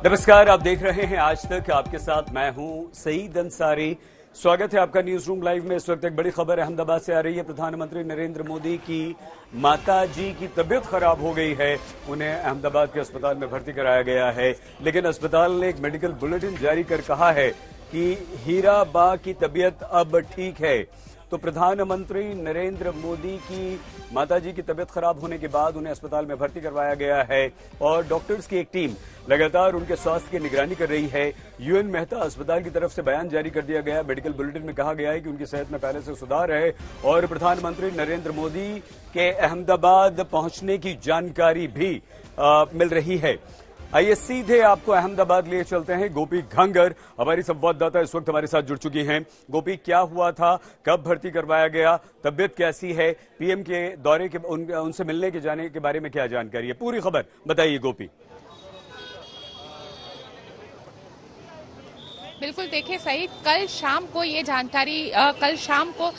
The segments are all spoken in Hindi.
नमस्कार, आप देख रहे हैं आज तक। आपके साथ मैं हूं सईद अंसारी। स्वागत है आपका न्यूज रूम लाइव में। इस वक्त एक बड़ी खबर अहमदाबाद से आ रही है। प्रधानमंत्री नरेंद्र मोदी की माताजी की तबीयत खराब हो गई है। उन्हें अहमदाबाद के अस्पताल में भर्ती कराया गया है, लेकिन अस्पताल ने एक मेडिकल बुलेटिन जारी कर कहा है कि हीराबा की तबीयत अब ठीक है। तो प्रधानमंत्री नरेंद्र मोदी की माताजी की तबीयत खराब होने के बाद उन्हें अस्पताल में भर्ती करवाया गया है और डॉक्टर्स की एक टीम लगातार उनके स्वास्थ्य की निगरानी कर रही है। यूएन मेहता अस्पताल की तरफ से बयान जारी कर दिया गया है। मेडिकल बुलेटिन में कहा गया है कि उनकी सेहत में पहले से सुधार है और प्रधानमंत्री नरेंद्र मोदी के अहमदाबाद पहुंचने की जानकारी भी मिल रही है। आइए सीधे आपको अहमदाबाद लिए चलते हैं। गोपी घांगर हमारी संवाददाता इस वक्त हमारे साथ जुड़ चुकी हैं। गोपी, क्या हुआ था, कब भर्ती करवाया गया, तबियत कैसी है, पीएम के दौरे के उनसे मिलने के जाने के बारे में क्या जानकारी है, पूरी खबर बताइए गोपी। बिल्कुल, देखिए सही, कल शाम को ये जानकारी कल शाम को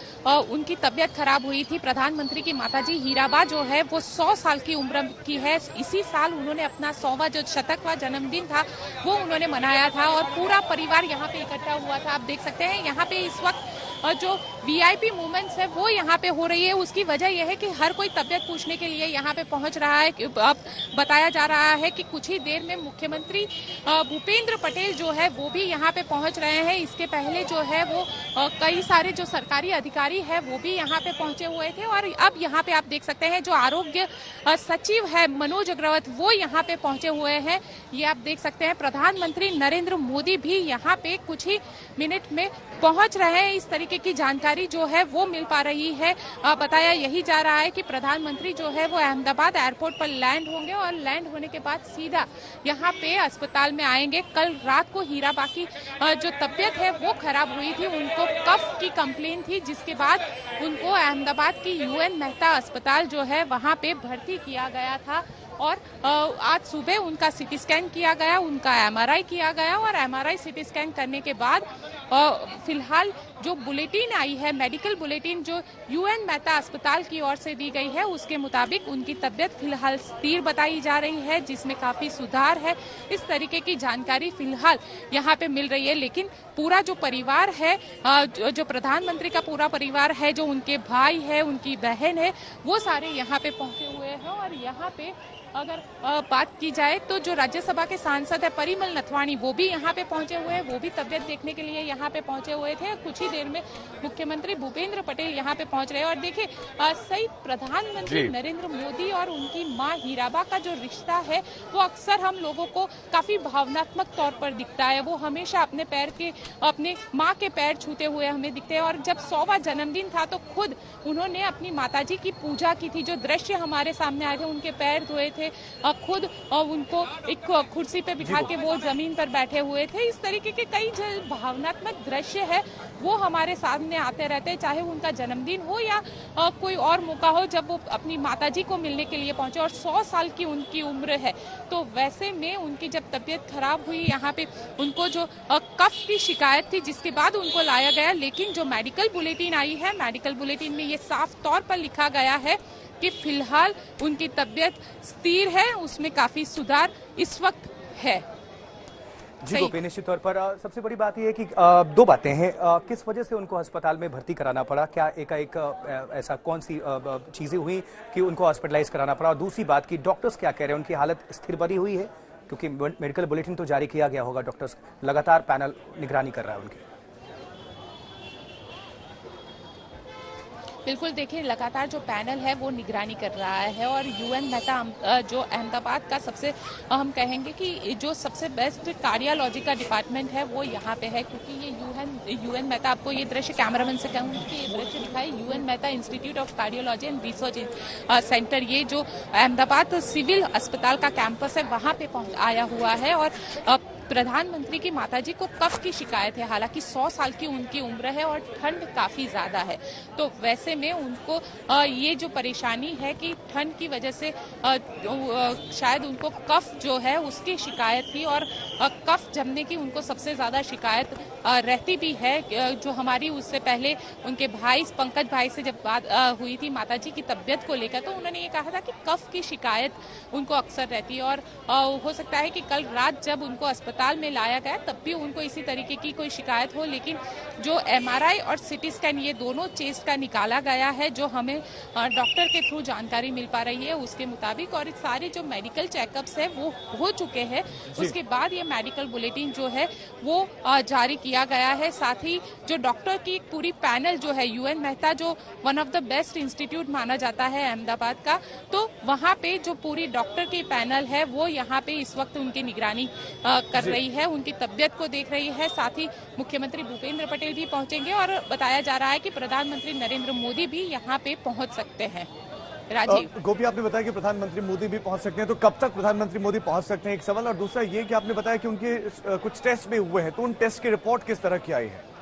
उनकी तबीयत खराब हुई थी। प्रधानमंत्री की माताजी हीराबा जो है वो 100 साल की उम्र की है। इसी साल उन्होंने अपना 100वां जो शतकवां जन्मदिन था वो उन्होंने मनाया था और पूरा परिवार यहाँ पे इकट्ठा हुआ था। आप देख सकते हैं यहाँ पे इस वक्त जो वीआईपी मूवमेंट्स है वो यहाँ पे हो रही है। उसकी वजह यह है कि हर कोई तबियत पूछने के लिए यहाँ पे पहुंच रहा है। अब बताया जा रहा है कि कुछ ही देर में मुख्यमंत्री भूपेंद्र पटेल जो है वो भी यहाँ पे पहुंच रहे हैं। इसके पहले जो है वो कई सारे जो सरकारी अधिकारी है वो भी यहाँ पे पहुंचे हुए थे और अब यहाँ पे आप देख सकते हैं जो आरोग्य सचिव है मनोज अग्रवाल वो यहाँ पे पहुंचे हुए हैं। ये आप देख सकते हैं प्रधानमंत्री नरेंद्र मोदी भी यहाँ पे कुछ ही मिनट में पहुंच रहे हैं। इस तरीके की जानकारी जो है वो मिल पा रही है। बताया यही जा रहा है कि प्रधानमंत्री जो है वो अहमदाबाद एयरपोर्ट पर लैंड होंगे और लैंड होने के बाद सीधा यहाँ पे अस्पताल में आएंगे। कल रात को हीराबा की जो तबीयत है वो खराब हुई थी, उनको कफ की कंप्लेन थी, जिसके बाद उनको अहमदाबाद की यूएन मेहता अस्पताल जो है वहां पे भर्ती किया गया था और आज सुबह उनका सीटी स्कैन किया गया, उनका एमआरआई किया गया और एमआरआई सीटी स्कैन करने के बाद फिलहाल जो बुलेटिन आई है, मेडिकल बुलेटिन जो यूएन मेहता अस्पताल की ओर से दी गई है, उसके मुताबिक उनकी तबीयत फिलहाल स्थिर बताई जा रही है, जिसमें काफी सुधार है। इस तरीके की जानकारी फिलहाल यहाँ पे मिल रही है। लेकिन पूरा जो परिवार है, जो प्रधानमंत्री का पूरा परिवार है, जो उनके भाई है, उनकी बहन है, वो सारे यहाँ पे पहुंचे हुए हैं। और यहाँ पे अगर बात की जाए तो जो राज्यसभा के सांसद है परिमल नथवाणी वो भी यहाँ पे पहुंचे हुए हैं, वो भी तबियत देखने के लिए यहाँ पे पहुंचे हुए थे। कुछ ही देर में मुख्यमंत्री भूपेंद्र पटेल यहाँ पे पहुंच रहे हैं। और देखिए सही, प्रधानमंत्री नरेंद्र मोदी और उनकी माँ हीराबा का जो रिश्ता है वो अक्सर हम लोगों को काफी भावनात्मक तौर पर दिखता है। वो हमेशा अपने माँ के पैर छूते हुए हमें दिखते हैं और जब 100वां जन्मदिन था तो खुद उन्होंने अपनी माताजी की पूजा की थी। जो दृश्य हमारे सामने आए थे, उनके पैर धोए थे, खुद उनको एक कुर्सी पे बिठा के वो जमीन पर बैठे हुए थे। इस तरीके के कई भावनात्मक दृश्य है वो हमारे सामने आते रहते हैं, चाहे उनका जन्मदिन हो या कोई और मौका हो जब वो अपनी माताजी को मिलने के लिए पहुंचे। और 100 साल की उनकी उम्र है, तो वैसे में उनकी जब तबीयत खराब हुई, यहाँ पे उनको जो कफ की शिकायत थी, जिसके बाद उनको लाया गया। लेकिन जो मेडिकल बुलेटिन आई है, मेडिकल बुलेटिन में ये साफ तौर पर लिखा गया है कि फिलहाल उनकी तबीयत स्थिर है, उसमें काफी सुधार इस वक्त है। जी गोपी, निश्चित तौर पर सबसे बड़ी बात यह है कि दो बातें हैं। किस वजह से उनको अस्पताल में भर्ती कराना पड़ा, क्या एकाएक ऐसा कौन सी चीजें हुई कि उनको हॉस्पिटलाइज कराना पड़ा, और दूसरी बात कि डॉक्टर्स क्या कह रहे हैं, उनकी हालत स्थिर बनी हुई है? क्योंकि मेडिकल बुलेटिन तो जारी किया गया होगा, डॉक्टर्स लगातार पैनल निगरानी कर रहा है उनकी। बिल्कुल, देखिए लगातार जो पैनल है वो निगरानी कर रहा है और यूएन मेहता जो अहमदाबाद का सबसे हम कहेंगे कि जो सबसे बेस्ट कार्डियोलॉजी का डिपार्टमेंट है वो यहाँ पे है। क्योंकि ये यूएन मेहता, आपको ये दृश्य कैमरामैन से कहूँगी कि ये दृश्य दिखाई, UN Mehta institute of cardiology and research centre, ये जो अहमदाबाद सिविल अस्पताल का कैंपस है वहाँ पे आया हुआ है। और प्रधानमंत्री की माताजी को कफ की शिकायत है। हालांकि 100 साल की उनकी उम्र है और ठंड काफी ज्यादा है, तो वैसे में उनको ये जो परेशानी है कि ठंड की वजह से शायद उनको कफ जो है उसकी शिकायत थी, और कफ जमने की उनको सबसे ज्यादा शिकायत रहती भी है। जो हमारी उससे पहले उनके भाई पंकज भाई से जब बात हुई थी माताजी की तबीयत को लेकर, तो उन्होंने ये कहा था कि कफ की शिकायत उनको अक्सर रहती है, और हो सकता है कि कल रात जब उनको अस्पताल में लाया गया तब भी उनको इसी तरीके की कोई शिकायत हो। लेकिन जो MRI और CT स्कैन ये दोनों चेस्ट का निकाला गया है, जो हमें डॉक्टर के थ्रू जानकारी मिल पा रही है उसके मुताबिक, और सारे जो मेडिकल चेकअप्स है वो हो चुके हैं। उसके बाद ये मेडिकल बुलेटिन जो है वो जारी किया गया है। साथ ही जो डॉक्टर की पूरी पैनल जो है, UN मेहता जो one of the best institute माना जाता है अहमदाबाद का, तो वहाँ पे जो पूरी डॉक्टर की पैनल है वो यहाँ पे इस वक्त उनकी निगरानी कर रही है, उनकी तबियत को देख रही है। साथ ही मुख्यमंत्री भूपेंद्र पटेल भी पहुंचेंगे, और बताया जा रहा है कि प्रधानमंत्री नरेंद्र मोदी भी यहाँ पे पहुंच सकते हैं। राजीव, गोपी, आपने बताया कि प्रधानमंत्री मोदी भी पहुंच सकते हैं, तो कब तक प्रधानमंत्री मोदी पहुंच सकते हैं, एक सवाल। और दूसरा ये कि आपने बताया कि उनके कुछ टेस्ट भी हुए हैं, तो उन टेस्ट की रिपोर्ट किस तरह की आई है?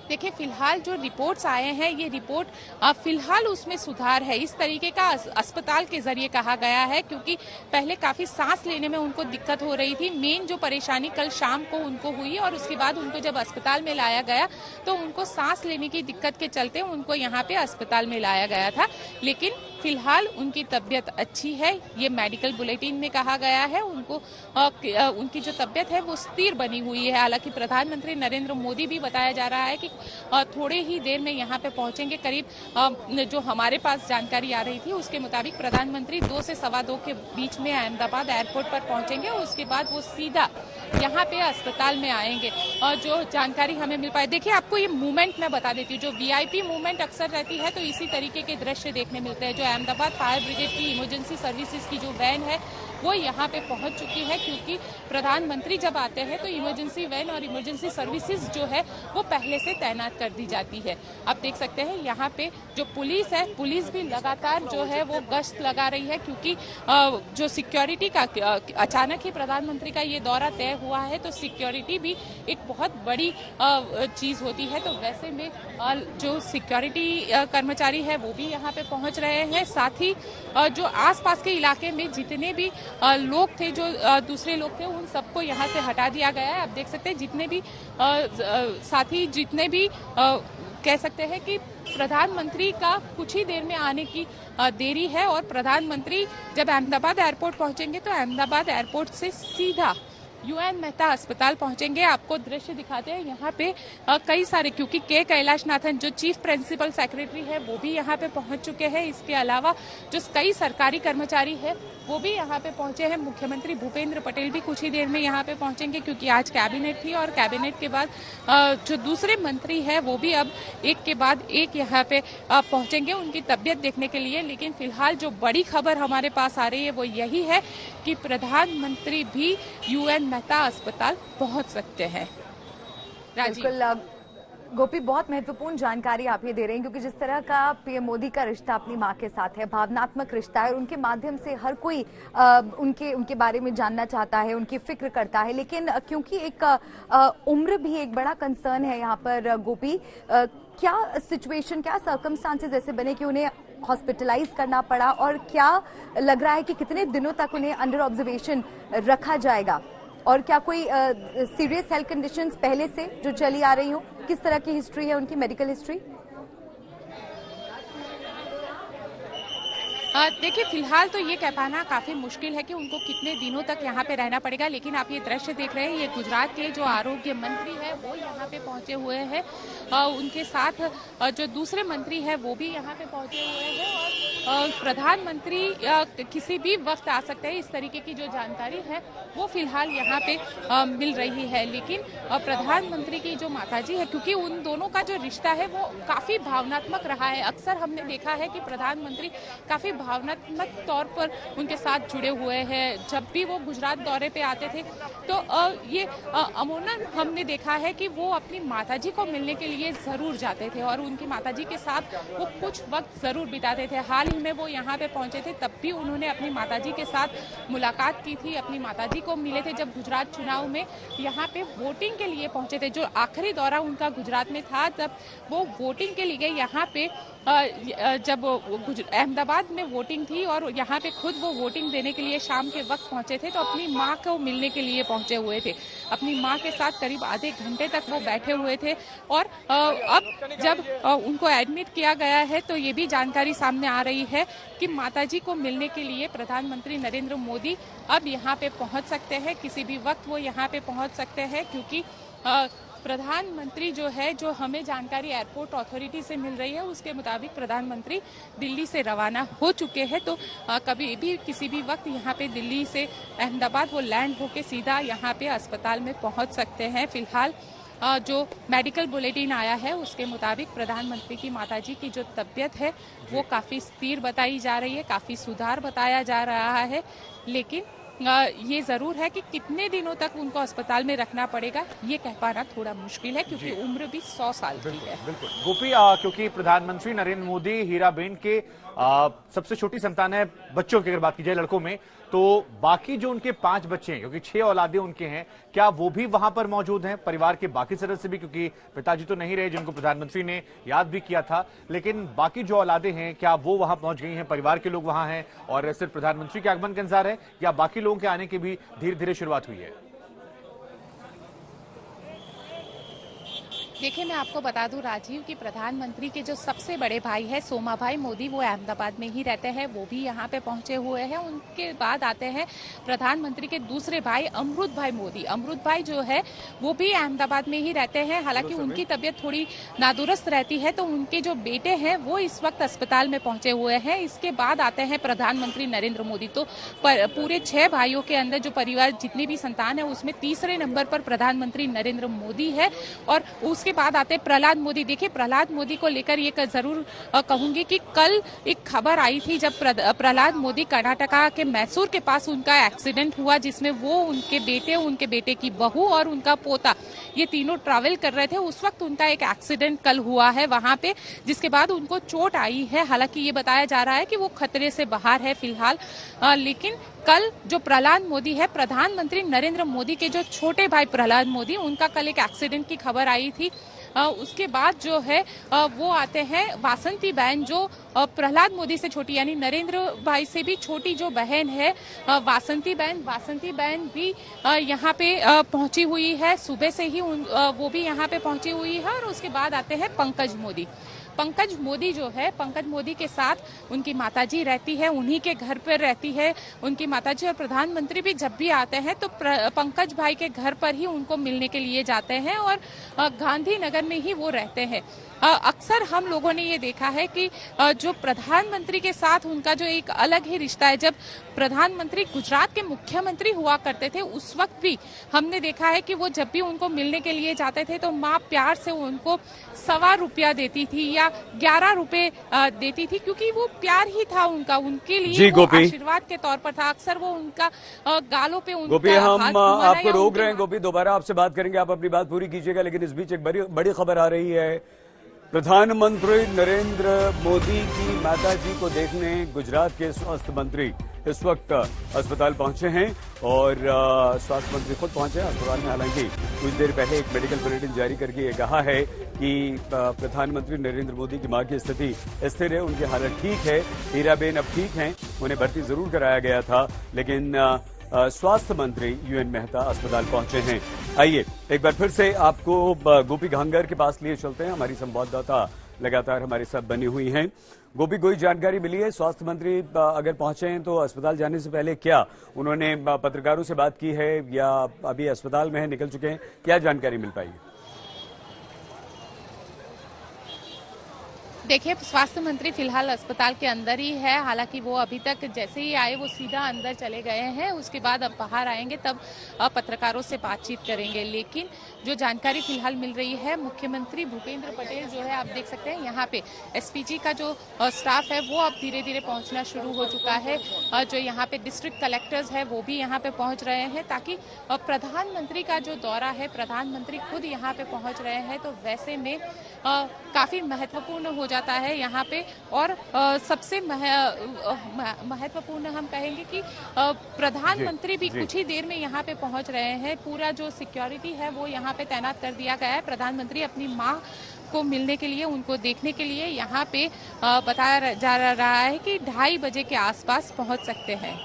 देखिए, फिलहाल जो रिपोर्ट्स आए हैं ये रिपोर्ट फिलहाल उसमें सुधार है, इस तरीके का अस्पताल के जरिए कहा गया है, क्योंकि पहले काफी सांस लेने में उनको दिक्कत हो रही थी। मेन जो परेशानी कल शाम को उनको हुई, और उसके बाद उनको जब अस्पताल में लाया गया तो उनको सांस लेने की दिक्कत के चलते उनको यहाँ पे अस्पताल में लाया गया था। लेकिन फिलहाल उनकी तबीयत अच्छी है, ये मेडिकल बुलेटिन में कहा गया है। उनको उनकी जो तबीयत है वो स्थिर बनी हुई है। हालांकि प्रधानमंत्री नरेंद्र मोदी भी बताया जा रहा है कि थोड़े ही देर में यहाँ पे पहुंचेंगे। करीब जो हमारे पास जानकारी आ रही थी उसके मुताबिक प्रधानमंत्री 2 से 2:15 के बीच में अहमदाबाद एयरपोर्ट पर पहुंचेंगे, और उसके बाद वो सीधा यहाँ पे अस्पताल में आएंगे। और जो जानकारी हमें मिल पाए, देखिए आपको ये मूवमेंट मैं बता देती हूँ, जो VIP मूवमेंट अक्सर रहती है तो इसी तरीके के दृश्य देखने मिलते हैं। जो अहमदाबाद फायर ब्रिगेड की इमरजेंसी सर्विसेज की जो वैन है वो यहाँ पे पहुंच चुकी है, क्योंकि प्रधानमंत्री जब आते हैं तो इमरजेंसी वैन और इमरजेंसी सर्विसेज जो है वो पहले से तैनात कर दी जाती है। आप देख सकते हैं यहाँ पे जो पुलिस है, पुलिस भी लगातार जो है वो गश्त लगा रही है, क्योंकि जो सिक्योरिटी का अचानक ही प्रधानमंत्री का ये दौरा तय हुआ है, तो सिक्योरिटी भी एक बहुत बड़ी चीज होती है। तो वैसे में जो सिक्योरिटी कर्मचारी है वो भी यहाँ पे पहुंच रहे हैं। साथ ही जो आसपास के इलाके में जितने भी लोग थे, जो दूसरे लोग थे, उन सबको यहाँ से हटा दिया गया है। आप देख सकते हैं जितने भी साथी, जितने भी कह सकते हैं कि प्रधानमंत्री का कुछ ही देर में आने की देरी है, और प्रधानमंत्री जब अहमदाबाद एयरपोर्ट पहुंचेंगे तो अहमदाबाद एयरपोर्ट से सीधा UN मेहता अस्पताल पहुंचेंगे। आपको दृश्य दिखाते हैं यहाँ पे कई सारे, क्योंकि के कैलाशनाथन जो चीफ प्रिंसिपल सेक्रेटरी है वो भी यहाँ पे पहुंच चुके हैं। इसके अलावा जो कई सरकारी कर्मचारी है वो भी यहाँ पे पहुंचे हैं। मुख्यमंत्री भूपेंद्र पटेल भी कुछ ही देर में यहाँ पे पहुंचेंगे, क्योंकि आज कैबिनेट थी, और कैबिनेट के बाद जो दूसरे मंत्री है वो भी अब एक के बाद एक यहाँ पे पहुंचेंगे उनकी तबियत देखने के लिए। लेकिन फिलहाल जो बड़ी खबर हमारे पास आ रही है वो यही है कि प्रधानमंत्री भी UN मेहता अस्पताल पहुंच सकते हैं। बिल्कुल गोपी, बहुत महत्वपूर्ण जानकारी आप ये दे रहे हैं, क्योंकि जिस तरह का PM मोदी का रिश्ता अपनी मां के साथ है, भावनात्मक रिश्ता है, और उनके माध्यम से हर कोई उनके बारे में जानना चाहता है, उनकी फिक्र करता है। लेकिन क्योंकि एक उम्र भी एक बड़ा कंसर्न है यहाँ पर गोपी, क्या सिचुएशन, क्या सर्कमस्टांसेस ऐसे बने कि उन्हें हॉस्पिटलाइज करना पड़ा, और क्या लग रहा है कि कितने दिनों तक उन्हें अंडर ऑब्जर्वेशन रखा जाएगा, और क्या कोई सीरियस हेल्थ कंडीशंस पहले से जो चली आ रही हो, किस तरह की हिस्ट्री है उनकी, मेडिकल हिस्ट्री? देखिए, फिलहाल तो ये कह पाना काफी मुश्किल है कि उनको कितने दिनों तक यहाँ पे रहना पड़ेगा। लेकिन आप ये दृश्य देख रहे हैं, ये गुजरात के जो आरोग्य मंत्री है वो यहाँ पे पहुंचे हुए हैं, उनके साथ जो दूसरे मंत्री है वो भी यहाँ पे पहुंचे हुए हैं, और प्रधानमंत्री किसी भी वक्त आ सकते हैं, इस तरीके की जो जानकारी है वो फिलहाल यहाँ पे मिल रही है। लेकिन प्रधानमंत्री की जो माताजी है, क्योंकि उन दोनों का जो रिश्ता है वो काफी भावनात्मक रहा है, अक्सर हमने देखा है कि प्रधानमंत्री काफी भावनात्मक तौर पर उनके साथ जुड़े हुए हैं। जब भी वो गुजरात दौरे पे आते थे तो ये अमूमन हमने देखा है कि वो अपनी माताजी को मिलने के लिए जरूर जाते थे और उनकी माताजी के साथ वो कुछ वक्त जरूर बिताते थे। हाल ही में वो यहाँ पे पहुंचे थे, तब भी उन्होंने अपनी माताजी के साथ मुलाकात की थी, अपनी माताजी को मिले थे जब गुजरात चुनाव में यहाँ पे वोटिंग के लिए पहुंचे थे। जो आखिरी दौरा उनका गुजरात में था, तब वो वोटिंग के लिए यहाँ पे जब अहमदाबाद में वोटिंग थी और यहाँ पे खुद वो वोटिंग देने के लिए शाम के वक्त पहुंचे थे, तो अपनी माँ को मिलने के लिए पहुंचे हुए थे। अपनी माँ के साथ करीब आधे घंटे तक वो बैठे हुए थे और अब जब उनको एडमिट किया गया है तो ये भी जानकारी सामने आ रही है कि माताजी को मिलने के लिए प्रधानमंत्री नरेंद्र मोदी अब यहाँ पे पहुंच सकते हैं, किसी भी वक्त वो यहाँ पे पहुंच सकते हैं, क्योंकि प्रधानमंत्री जो है, जो हमें जानकारी एयरपोर्ट अथॉरिटी से मिल रही है उसके मुताबिक प्रधानमंत्री दिल्ली से रवाना हो चुके हैं। तो कभी भी किसी भी वक्त यहाँ पे दिल्ली से अहमदाबाद वो लैंड होके सीधा यहाँ पे अस्पताल में पहुँच सकते हैं। फिलहाल जो मेडिकल बुलेटिन आया है उसके मुताबिक प्रधानमंत्री की माताजी की जो तबीयत है वो काफी स्थिर बताई जा रही है, काफी सुधार बताया जा रहा है, लेकिन ये जरूर है कि कितने दिनों तक उनको अस्पताल में रखना पड़ेगा ये कह पाना थोड़ा मुश्किल है, क्योंकि उम्र भी 100 साल की है। बिल्कुल गोपी, क्योंकि प्रधानमंत्री नरेंद्र मोदी हीराबेन के सबसे छोटी संतान है। बच्चों की अगर बात की जाए लड़कों में, तो बाकी जो उनके 5 बच्चे हैं, क्योंकि 6 औलादे उनके हैं, क्या वो भी वहां पर मौजूद हैं? परिवार के बाकी सदस्य भी, क्योंकि पिताजी तो नहीं रहे जिनको प्रधानमंत्री ने याद भी किया था, लेकिन बाकी जो औलादे हैं क्या वो वहां पहुंच गई हैं? परिवार के लोग वहां हैं और सिर्फ प्रधानमंत्री के आगमन का इंतजार है या बाकी लोगों के आने की भी धीरे धीरे शुरुआत हुई है? देखिए, मैं आपको बता दूं राजीव कि प्रधानमंत्री के जो सबसे बड़े भाई है सोमा भाई मोदी, वो अहमदाबाद में ही रहते हैं, वो भी यहाँ पे पहुंचे हुए हैं। उनके बाद आते हैं प्रधानमंत्री के दूसरे भाई अमृत भाई मोदी। अमृत भाई जो है वो भी अहमदाबाद में ही रहते हैं, हालांकि उनकी तबीयत थोड़ी नादुरुस्त रहती है, तो उनके जो बेटे हैं वो इस वक्त अस्पताल में पहुंचे हुए हैं। इसके बाद आते हैं प्रधानमंत्री नरेंद्र मोदी। तो पूरे 6 भाइयों के अंदर जो परिवार जितनी भी संतान है उसमें तीसरे नंबर पर प्रधानमंत्री नरेंद्र मोदी है और उसके बाद आते प्रहलाद मोदी। देखिए, प्रहलाद मोदी को लेकर ये जरूर कहूंगी कि कल एक खबर आई थी जब प्रहलाद मोदी कर्नाटका के मैसूर के पास उनका एक्सीडेंट हुआ, जिसमें वो उनके बेटे की बहू और उनका पोता ये तीनों ट्रैवल कर रहे थे। उस वक्त उनका एक एक्सीडेंट कल हुआ है वहां पे, जिसके बाद उनको चोट आई है। हालांकि ये बताया जा रहा है कि वो खतरे से बाहर है फिलहाल, लेकिन कल जो प्रहलाद मोदी है, प्रधानमंत्री नरेंद्र मोदी के जो छोटे भाई प्रहलाद मोदी, उनका कल एक एक्सीडेंट की खबर आई थी। उसके बाद जो है वो आते हैं वासंती बहन, जो प्रहलाद मोदी से छोटी यानी नरेंद्र भाई से भी छोटी जो बहन है वासंती बहन भी यहाँ पे पहुंची हुई है। सुबह से ही वो भी यहाँ पे पहुंची हुई है। और उसके बाद आते हैं पंकज मोदी जो है, पंकज मोदी के साथ उनकी माताजी रहती है, उन्हीं के घर पर रहती है उनकी माताजी। और प्रधानमंत्री भी जब भी आते हैं तो पंकज भाई के घर पर ही उनको मिलने के लिए जाते हैं और गांधीनगर में ही वो रहते हैं। अक्सर हम लोगों ने ये देखा है कि जो प्रधानमंत्री के साथ उनका जो एक अलग ही रिश्ता है। जब प्रधानमंत्री गुजरात के मुख्यमंत्री हुआ करते थे उस वक्त भी हमने देखा है कि वो जब भी उनको मिलने के लिए जाते थे तो माँ प्यार से उनको ₹1.25 रुपया देती थी या 11 रुपए देती थी, क्योंकि वो प्यार ही था उनका, उनके लिए वो आशीर्वाद के तौर पर था। अक्सर वो उनका गालों पे उनका गोपी, हम आपको रोक रहे हैं गोपी, दोबारा आपसे बात करेंगे, आप अपनी बात पूरी कीजिएगा। लेकिन इस बीच एक बड़ी खबर आ रही है, प्रधानमंत्री नरेंद्र मोदी की माताजी को देखने गुजरात के स्वास्थ्य मंत्री इस वक्त अस्पताल पहुंचे हैं और स्वास्थ्य मंत्री खुद पहुंचे अस्पताल में। हालांकि कुछ देर पहले एक मेडिकल बुलेटिन जारी करके ये कहा है कि प्रधानमंत्री नरेंद्र मोदी की मां की स्थिति स्थिर है, उनकी हालत ठीक है, हीराबेन अब ठीक हैं, उन्हें भर्ती जरूर कराया गया था, लेकिन स्वास्थ्य मंत्री यूएन मेहता अस्पताल पहुंचे हैं। आइए एक बार फिर से आपको गोपी घांगर के पास लिए चलते हैं, हमारी संवाददाता लगातार हमारे साथ बनी हुई हैं। गोपी, कोई जानकारी मिली है? स्वास्थ्य मंत्री अगर पहुंचे हैं तो अस्पताल जाने से पहले क्या उन्होंने पत्रकारों से बात की है या अभी अस्पताल में है, निकल चुके हैं? क्या जानकारी मिल पाई है? देखिए, स्वास्थ्य मंत्री फिलहाल अस्पताल के अंदर ही है। हालांकि वो अभी तक जैसे ही आए वो सीधा अंदर चले गए हैं। उसके बाद अब बाहर आएंगे तब पत्रकारों से बातचीत करेंगे। लेकिन जो जानकारी फिलहाल मिल रही है, मुख्यमंत्री भूपेंद्र पटेल जो है, आप देख सकते हैं यहाँ पे एसपीजी का जो स्टाफ है वो अब धीरे धीरे पहुंचना शुरू हो चुका है। जो यहाँ पे डिस्ट्रिक्ट कलेक्टर्स है वो भी यहाँ पे पहुंच रहे हैं, ताकि प्रधानमंत्री का जो दौरा है, प्रधानमंत्री खुद यहाँ पे पहुंच रहे हैं, तो वैसे में काफी महत्वपूर्ण हो जाता है यहाँ पे। और सबसे महत्वपूर्ण हम कहेंगे कि प्रधानमंत्री भी कुछ ही देर में यहाँ पे पहुंच रहे हैं। पूरा जो सिक्योरिटी है वो यहाँ पे तैनात कर दिया गया है। प्रधानमंत्री अपनी मां को मिलने के लिए, उनको देखने के लिए यहाँ पे बताया जा रहा है कि 2:30 बजे के आसपास पहुंच सकते हैं।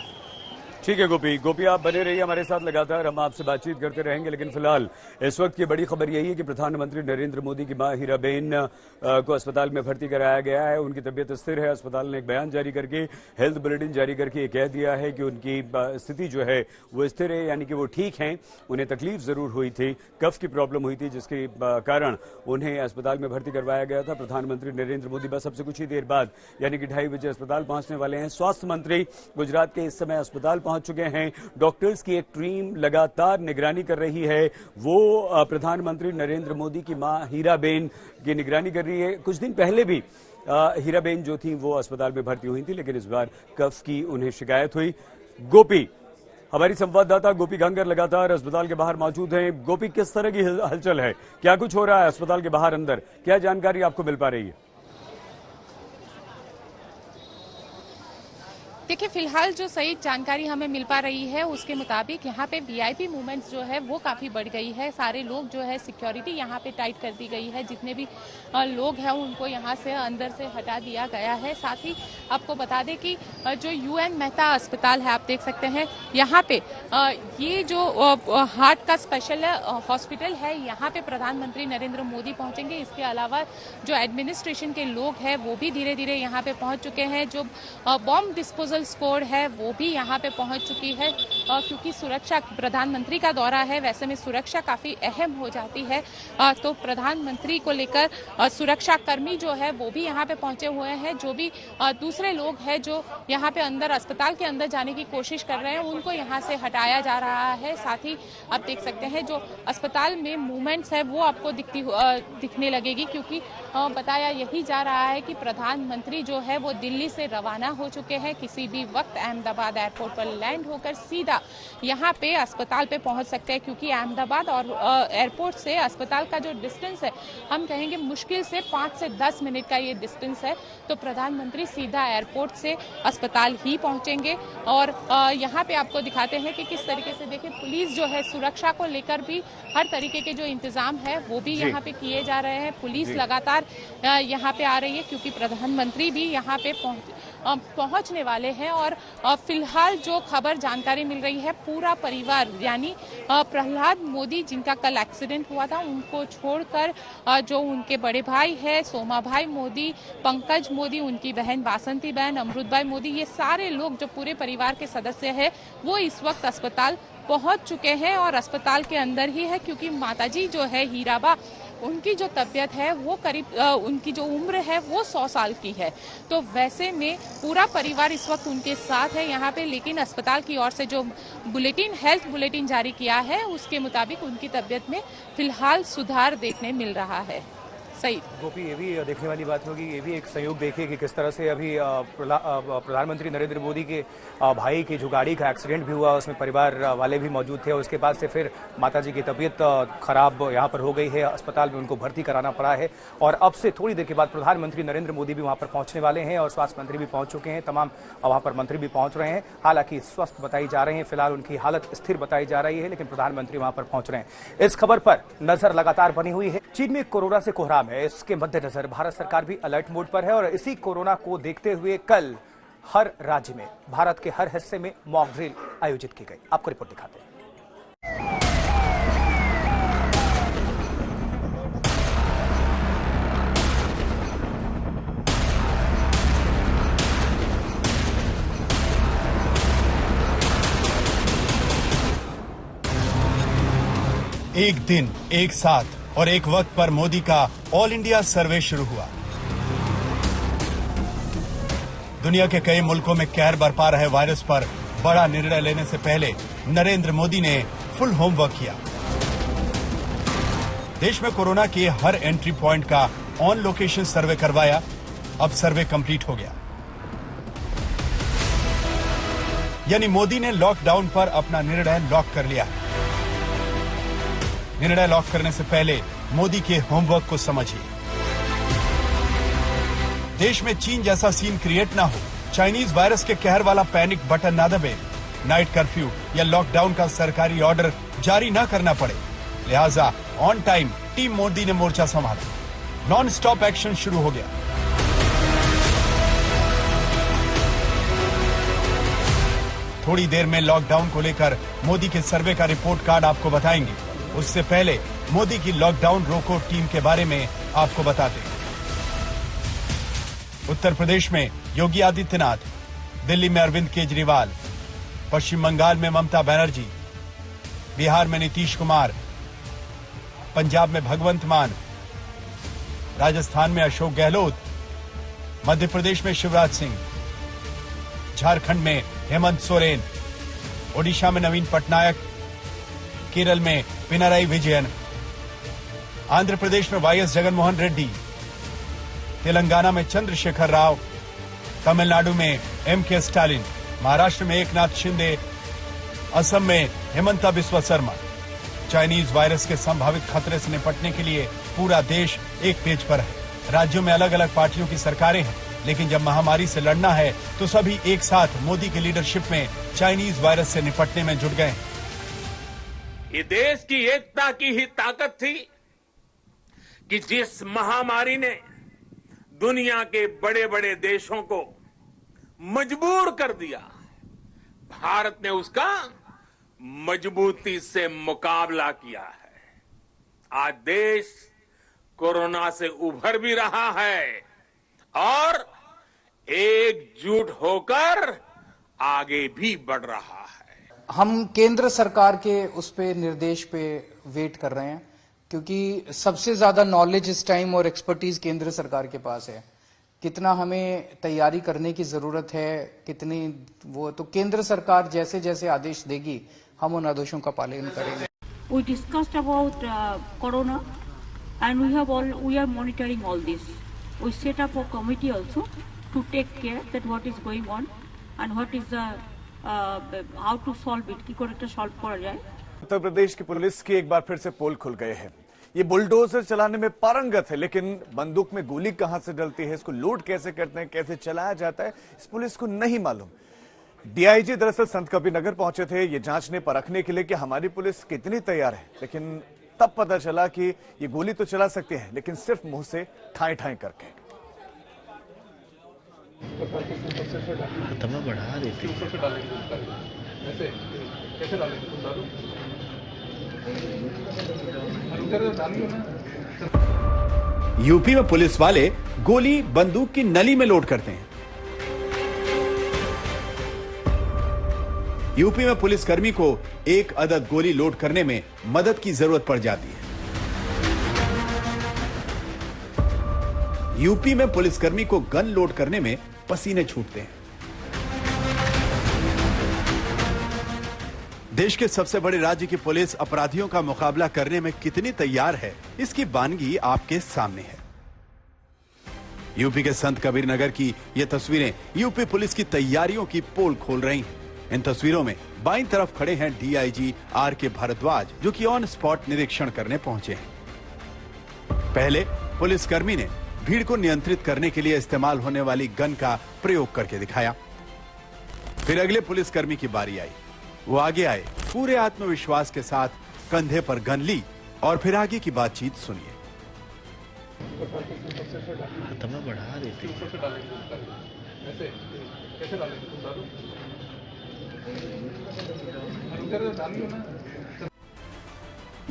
ठीक है गोपी आप बने रहिए हमारे साथ, लगातार हम आपसे बातचीत करते रहेंगे। लेकिन फिलहाल इस वक्त की बड़ी खबर यही है कि प्रधानमंत्री नरेंद्र मोदी की मां हीराबेन को अस्पताल में भर्ती कराया गया है। उनकी तबीयत स्थिर है। अस्पताल ने एक बयान जारी करके, हेल्थ बुलेटिन जारी करके ये कह दिया है कि उनकी स्थिति जो है वो स्थिर है, यानी कि वो ठीक हैं। उन्हें तकलीफ जरूर हुई थी, कफ की प्रॉब्लम हुई थी, जिसके कारण उन्हें अस्पताल में भर्ती करवाया गया था। प्रधानमंत्री नरेंद्र मोदी बस अब से कुछ ही देर बाद यानी कि 2:30 बजे अस्पताल पहुंचने वाले हैं। स्वास्थ्य मंत्री गुजरात के इस समय अस्पताल पहुंच चुके हैं। डॉक्टर्स की एक टीम लगातार निगरानी कर रही है। वो प्रधानमंत्री नरेंद्र मोदी की मां हीराबेन की निगरानी कर रही है। कुछ दिन पहले भी हीराबेन जो थी वो अस्पताल में भर्ती हुई थी, लेकिन इस बार कफ की उन्हें शिकायत हुई। गोपी, हमारी संवाददाता गोपी गांगर लगातार अस्पताल के बाहर मौजूद हैं। गोपी, किस तरह की हलचल है, क्या कुछ हो रहा है अस्पताल के बाहर अंदर, क्या जानकारी आपको मिल पा रही है? देखिए, फिलहाल जो सही जानकारी हमें मिल पा रही है उसके मुताबिक यहाँ पे वीआईपी मूवमेंट्स जो है वो काफी बढ़ गई है। सारे लोग जो है, सिक्योरिटी यहाँ पे टाइट कर दी गई है। जितने भी लोग हैं उनको यहाँ से अंदर से हटा दिया गया है। साथ ही आपको बता दें कि जो यूएन मेहता अस्पताल है, आप देख सकते हैं यहाँ पे ये जो हार्ट का स्पेशल हॉस्पिटल है, यहाँ पे प्रधानमंत्री नरेंद्र मोदी पहुंचेंगे। इसके अलावा जो एडमिनिस्ट्रेशन के लोग हैं वो भी धीरे धीरे यहाँ पे पहुंच चुके हैं। जो बॉम्ब डिस्पोजल स्क्वाड है वो भी यहाँ पे पहुंच चुकी है, क्योंकि सुरक्षा, प्रधानमंत्री का दौरा है, वैसे में सुरक्षा काफी अहम हो जाती है। तो प्रधानमंत्री को लेकर सुरक्षा कर्मी जो है वो भी यहाँ पे पहुंचे हुए हैं। जो भी दूसरे लोग हैं जो यहाँ पे अंदर अस्पताल के अंदर जाने की कोशिश कर रहे हैं उनको यहाँ से हटाया जा रहा है। साथ ही आप देख सकते हैं जो अस्पताल में मूवमेंट्स है वो आपको दिखने लगेगी, क्योंकि बताया यही जा रहा है कि प्रधानमंत्री जो है वो दिल्ली से रवाना हो चुके हैं। किसी भी वक्त अहमदाबाद एयरपोर्ट पर लैंड होकर सीधा यहाँ पे अस्पताल पे पहुंच सकते हैं, क्योंकि अहमदाबाद और एयरपोर्ट से अस्पताल का जो डिस्टेंस है, हम कहेंगे मुश्किल से 5 से 10 मिनट का ये डिस्टेंस है। तो प्रधानमंत्री सीधा एयरपोर्ट से अस्पताल ही पहुंचेंगे। और यहाँ पे आपको दिखाते हैं कि किस तरीके से, देखिए, पुलिस जो है, सुरक्षा को लेकर भी हर तरीके के जो इंतजाम है वो भी यहाँ पे किए जा रहे हैं। पुलिस लगातार यहाँ पे आ रही है, क्योंकि प्रधानमंत्री भी यहाँ पे पहुंचने वाले हैं। और फिलहाल जो खबर जानकारी मिल रही है, पूरा परिवार यानी प्रहलाद मोदी जिनका कल एक्सीडेंट हुआ था, उनको छोड़कर जो उनके बड़े भाई है सोमा भाई मोदी, पंकज मोदी, उनकी बहन वासंती बहन, अमृत भाई मोदी, ये सारे लोग जो पूरे परिवार के सदस्य हैं वो इस वक्त अस्पताल पहुंच चुके हैं और अस्पताल के अंदर ही है। क्योंकि माताजी जो है हीराबा, उनकी जो तबीयत है वो करीब, उनकी जो उम्र है वो 100 साल की है। तो वैसे में पूरा परिवार इस वक्त उनके साथ है यहाँ पे। लेकिन अस्पताल की ओर से जो बुलेटिन, हेल्थ बुलेटिन जारी किया है, उसके मुताबिक उनकी तबीयत में फिलहाल सुधार देखने मिल रहा है। सही गोपी, ये भी देखने वाली बात होगी, ये भी एक संयोग देखिए कि किस तरह से अभी प्रधानमंत्री नरेंद्र मोदी के भाई की जो गाड़ी का एक्सीडेंट भी हुआ उसमें परिवार वाले भी मौजूद थे। उसके बाद से फिर माताजी की तबीयत खराब यहाँ पर हो गई है, अस्पताल में उनको भर्ती कराना पड़ा है। और अब से थोड़ी देर के बाद प्रधानमंत्री नरेंद्र मोदी भी वहाँ पर पहुंचने वाले हैं और स्वास्थ्य मंत्री भी पहुंच चुके हैं। तमाम वहाँ पर मंत्री भी पहुंच रहे हैं। हालांकि स्वस्थ बताई जा रहे हैं, फिलहाल उनकी हालत स्थिर बताई जा रही है, लेकिन प्रधानमंत्री वहाँ पर पहुंच रहे हैं। इस खबर पर नजर लगातार बनी हुई है। चीन में कोरोना से कोहराम है, इसके मद्देनजर भारत सरकार भी अलर्ट मोड पर है। और इसी कोरोना को देखते हुए कल हर राज्य में, भारत के हर हिस्से में मॉक ड्रिल आयोजित की गई। आपको रिपोर्ट दिखाते हैं। एक दिन, एक साथ और एक वक्त पर मोदी का ऑल इंडिया सर्वे शुरू हुआ। दुनिया के कई मुल्कों में कहर बरपा रहे वायरस पर बड़ा निर्णय लेने से पहले नरेंद्र मोदी ने फुल होमवर्क किया। देश में कोरोना के हर एंट्री पॉइंट का ऑन लोकेशन सर्वे करवाया। अब सर्वे कंप्लीट हो गया, यानी मोदी ने लॉकडाउन पर अपना निर्णय लॉक कर लिया। निर्णय लॉक करने से पहले मोदी के होमवर्क को समझिए। देश में चीन जैसा सीन क्रिएट ना हो, चाइनीज वायरस के कहर वाला पैनिक बटन ना दबे, नाइट कर्फ्यू या लॉकडाउन का सरकारी ऑर्डर जारी ना करना पड़े। लिहाजा ऑन टाइम टीम मोदी ने मोर्चा संभाला। नॉन स्टॉप एक्शन शुरू हो गया। थोड़ी देर में लॉकडाउन को लेकर मोदी के सर्वे का रिपोर्ट कार्ड आपको बताएंगे। उससे पहले मोदी की लॉकडाउन रोको टीम के बारे में आपको बताते हैं। उत्तर प्रदेश में योगी आदित्यनाथ, दिल्ली में अरविंद केजरीवाल, पश्चिम बंगाल में ममता बनर्जी, बिहार में नीतीश कुमार, पंजाब में भगवंत मान, राजस्थान में अशोक गहलोत, मध्य प्रदेश में शिवराज सिंह, झारखंड में हेमंत सोरेन, ओडिशा में नवीन पटनायक, केरल में पिनाराई विजयन, आंध्र प्रदेश में वाईएस जगनमोहन रेड्डी, तेलंगाना में चंद्रशेखर राव, तमिलनाडु में एमके स्टालिन, महाराष्ट्र में एकनाथ शिंदे, असम में हेमंता बिस्वा शर्मा। चाइनीज वायरस के संभावित खतरे से निपटने के लिए पूरा देश एक पेज पर है। राज्यों में अलग अलग पार्टियों की सरकारें हैं, लेकिन जब महामारी से लड़ना है तो सभी एक साथ मोदी की लीडरशिप में चाइनीज वायरस से निपटने में जुट गए। ये देश की एकता की ही ताकत थी कि जिस महामारी ने दुनिया के बड़े बड़े देशों को मजबूर कर दिया, भारत ने उसका मजबूती से मुकाबला किया है। आज देश कोरोना से उभर भी रहा है और एकजुट होकर आगे भी बढ़ रहा है। हम केंद्र सरकार के उस पे निर्देश पे वेट कर रहे हैं, क्योंकि सबसे ज्यादा नॉलेज इस टाइम और एक्सपर्टीज केंद्र सरकार के पास है। कितना हमें तैयारी करने की जरूरत है, कितनी वो, तो केंद्र सरकार जैसे जैसे आदेश देगी हम उन आदेशों का पालन करेंगे। We discussed about corona and we are monitoring all this. We set up a committee also to take care that what is going on and what is the how to solve it, की को solve करा जाए। उत्तर प्रदेश की पुलिस की एक बार फिर से पोल खुल गए हैं। ये बुलडोजर चलाने में पारंगत है, लेकिन बंदूक में गोली कहां से डलती है, इसको लोड कैसे करते हैं, कैसे चलाया जाता है, इस पुलिस को नहीं मालूम। डीआईजी दरअसल संत कबीर नगर पहुंचे थे ये जांचने परखने के लिए कि हमारी पुलिस कितनी तैयार है, लेकिन तब पता चला कि ये गोली तो चला सकते हैं, लेकिन सिर्फ मुंह से ठाई ठाई करके। बढ़ा देती यूपी में पुलिस वाले गोली बंदूक की नली में लोड करते हैं। यूपी में पुलिसकर्मी को एक अदद गोली लोड करने में मदद की जरूरत पड़ जाती है। यूपी में पुलिसकर्मी को गन लोड करने में पसीने छूटते हैं। देश के सबसे बड़े राज्य की पुलिस अपराधियों का मुकाबला करने में कितनी तैयार है, इसकी बानगी आपके सामने है। यूपी के संत कबीर नगर की ये तस्वीरें यूपी पुलिस की तैयारियों की पोल खोल रही हैं। इन तस्वीरों में बाईं तरफ खड़े हैं डीआईजी आर.के. भारद्वाज, जो कि ऑन स्पॉट निरीक्षण करने पहुंचे हैं। पहले पुलिसकर्मी ने भीड़ को नियंत्रित करने के लिए इस्तेमाल होने वाली गन का प्रयोग करके दिखाया। फिर अगले पुलिसकर्मी की बारी आई। वो आगे आए, पूरे आत्मविश्वास के साथ कंधे पर गन ली और फिर आगे की बातचीत सुनिए। बढ़ा देती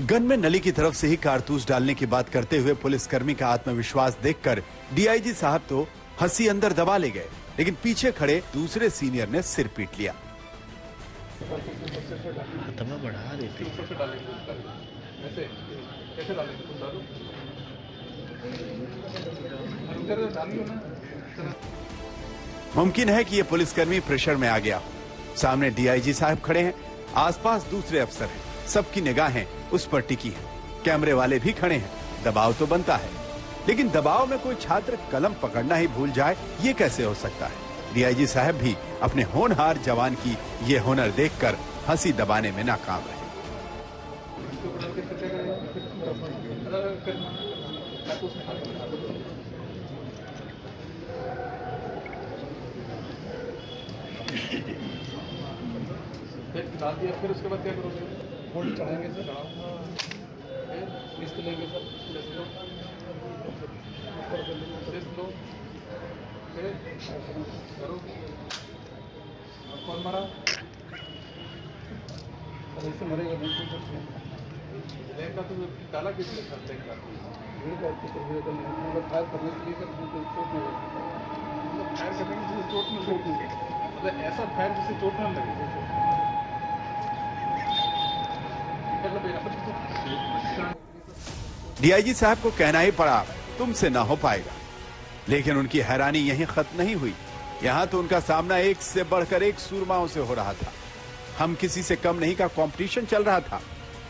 गन में नली की तरफ से ही कारतूस डालने की बात करते हुए पुलिसकर्मी का आत्मविश्वास देखकर डीआईजी साहब तो हंसी अंदर दबा ले गए, लेकिन पीछे खड़े दूसरे सीनियर ने सिर पीट लिया। बढ़ा देती मुमकिन है कि ये पुलिसकर्मी प्रेशर में आ गया। सामने डीआईजी साहब खड़े हैं, आसपास दूसरे अफसर हैं, सबकी निगाहें उस पर टिकी हैं। कैमरे वाले भी खड़े हैं, दबाव तो बनता है, लेकिन दबाव में कोई छात्र कलम पकड़ना ही भूल जाए, ये कैसे हो सकता है? डीआईजी साहब भी अपने होनहार जवान की ये हुनर देखकर हंसी दबाने में नाकाम रहे। फिर उसके बाद क्या करोगे? होल्ड चढ़ाएंगे सर, लिस्ट लेंगे सर, लिस्ट लो, करो। कौन मारा? ऐसे मरेगा देखा तो डाला किसने सर? देखा फायर करने के लिए चोट नहीं लगती, फायर करने के लिए चोट नहीं लगती, मतलब ऐसा फायर जिससे चोट न लगे। डीआईजी साहब को कहना ही पड़ा, तुमसे ना हो पाएगा, लेकिन उनकी हैरानी यहीं खत्म नहीं हुई। यहाँ तो उनका सामना एक से बढ़कर एक सूरमाओं से हो रहा था। हम किसी से कम नहीं का कंपटीशन चल रहा था।